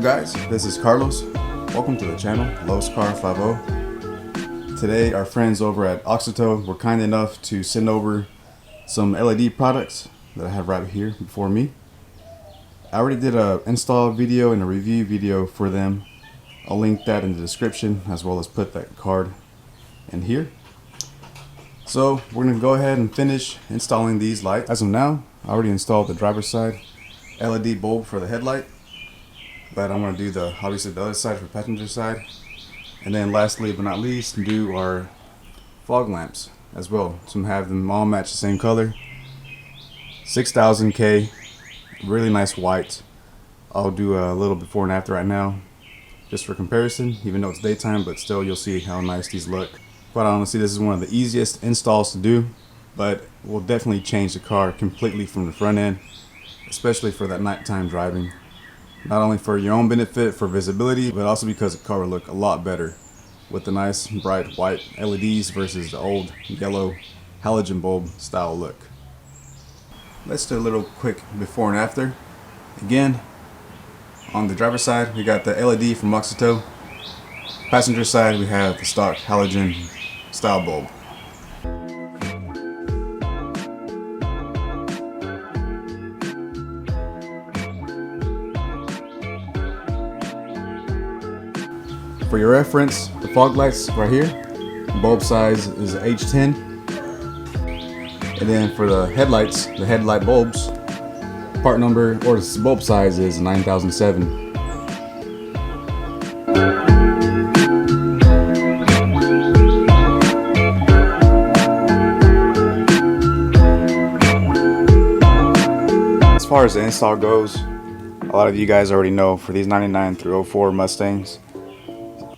up guys, this is Carlos. Welcome to the channel, Los Car 50. Today our friends over at Auxito were kind enough to send over some LED products that I have right here before me. I already did a install video and a review video for them. I'll link that in the description as well as put that card in here. So we're going to go ahead and finish installing these lights. As of now, I already installed the driver's side LED bulb for the headlight, but I'm going to do obviously the other side for passenger side, and then lastly but not least do our fog lamps as well, to have them all match the same color. 6000K, really nice white. I'll do a little before and after right now just for comparison, even though it's daytime, but still you'll see how nice these look. Quite honestly, this is one of the easiest installs to do, but will definitely change the car completely from the front end, especially for that nighttime driving. Not only for your own benefit for visibility, but also because the car will look a lot better with the nice bright white LEDs versus the old yellow halogen bulb style look. Let's do a little quick before and after. Again, on the driver's side we got the LED from Auxito. Passenger side we have the stock halogen style bulb. For your reference, the fog lights right here, bulb size is H10. And then for the headlights, the headlight bulbs, part number or the bulb size is 9007. As far as the install goes, a lot of you guys already know for these 99 through 04 Mustangs,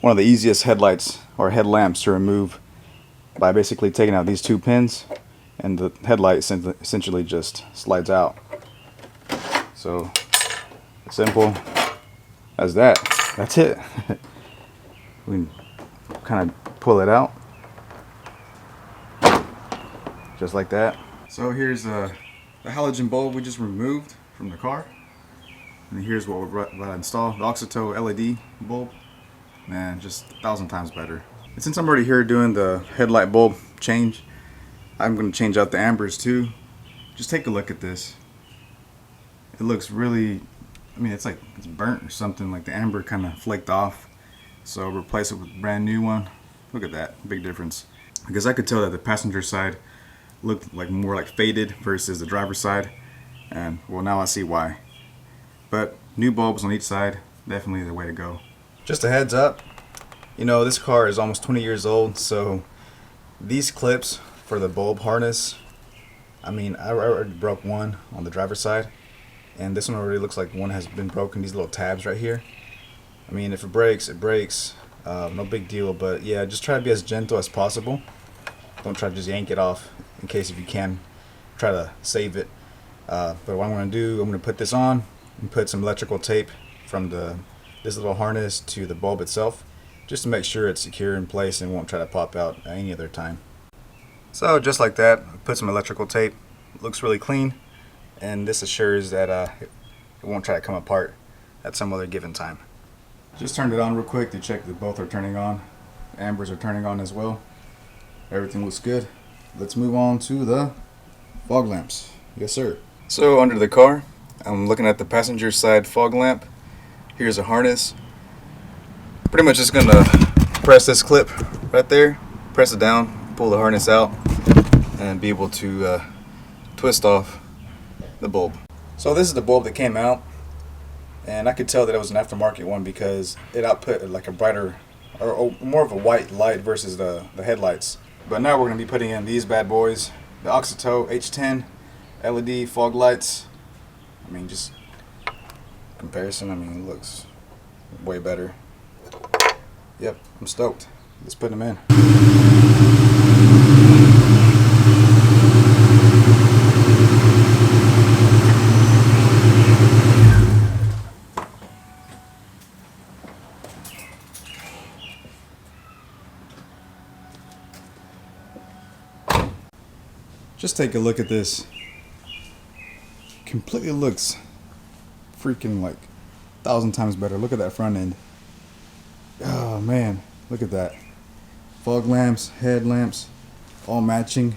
one of the easiest headlights or headlamps to remove by basically taking out these two pins, and the headlight essentially just slides out. So simple as that. That's it. We can kind of pull it out just like that. So here's the halogen bulb we just removed from the car, and here's what I installed, the Auxito LED bulb. Man, just 1,000 times better. And since I'm already here doing the headlight bulb change, I'm going to change out the ambers too. Just take a look at this. It looks really, I mean, it's like it's burnt or something, like the amber kind of flaked off. So replace it with a brand new one. Look at that, big difference. Because I could tell that the passenger side looked like more like faded versus the driver's side, and well, now I see why. But new bulbs on each side, definitely the way to go. Just a heads up, you know, this car is almost 20 years old, so these clips for the bulb harness, I mean, I already broke one on the driver's side, and this one already looks like one has been broken, these little tabs right here. I mean, if it breaks, it breaks, no big deal, but yeah, just try to be as gentle as possible. Don't try to just yank it off, in case if you can, try to save it. But what I'm going to do, I'm going to put this on and put some electrical tape from this little harness to the bulb itself, just to make sure it's secure in place and won't try to pop out at any other time. So just like that, put some electrical tape. It looks really clean, and this assures that it won't try to come apart at some other given time. Just turned it on real quick to check that both are turning on. Ambers are turning on as well. Everything looks good. Let's move on to the fog lamps. Yes sir. So under the car, I'm looking at the passenger side fog lamp. Here's a harness. Pretty much just gonna press this clip right there, press it down, pull the harness out, and be able to twist off the bulb. So this is the bulb that came out, and I could tell that it was an aftermarket one because it output like a brighter or more of a white light versus the headlights. But now we're gonna be putting in these bad boys, the Auxito H10 LED fog lights. I mean, just comparison, I mean, it looks way better. Yep, I'm stoked. Let's put them in. Just take a look at this. Completely looks freaking like 1,000 times better. Look at that front end. Oh man, look at that. Fog lamps, headlamps, all matching.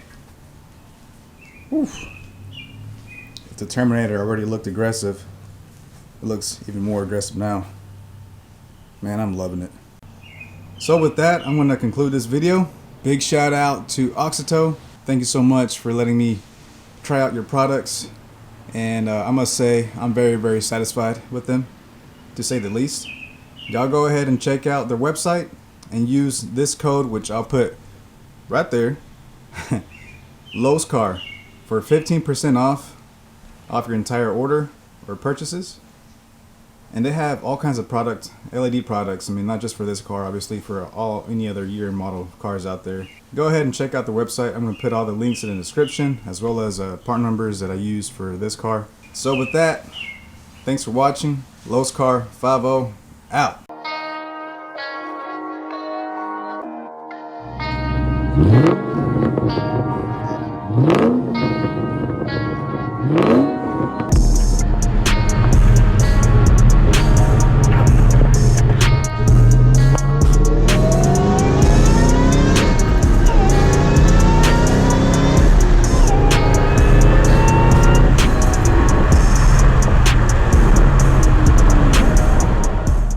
Oof. If the Terminator already looked aggressive, it looks even more aggressive now. Man, I'm loving it. So with that, I'm going to conclude this video. Big shout out to Auxito. Thank you so much for letting me try out your products. And I must say, I'm very, very satisfied with them, to say the least. Y'all go ahead and check out their website and use this code, which I'll put right there, LOWSCAR, for 15% off your entire order or purchases. And they have all kinds of product, LED products. I mean, not just for this car, obviously, for any other year model cars out there. Go ahead and check out the website. I'm going to put all the links in the description, as well as part numbers that I use for this car. So with that, thanks for watching. LOWSCAR 50 out.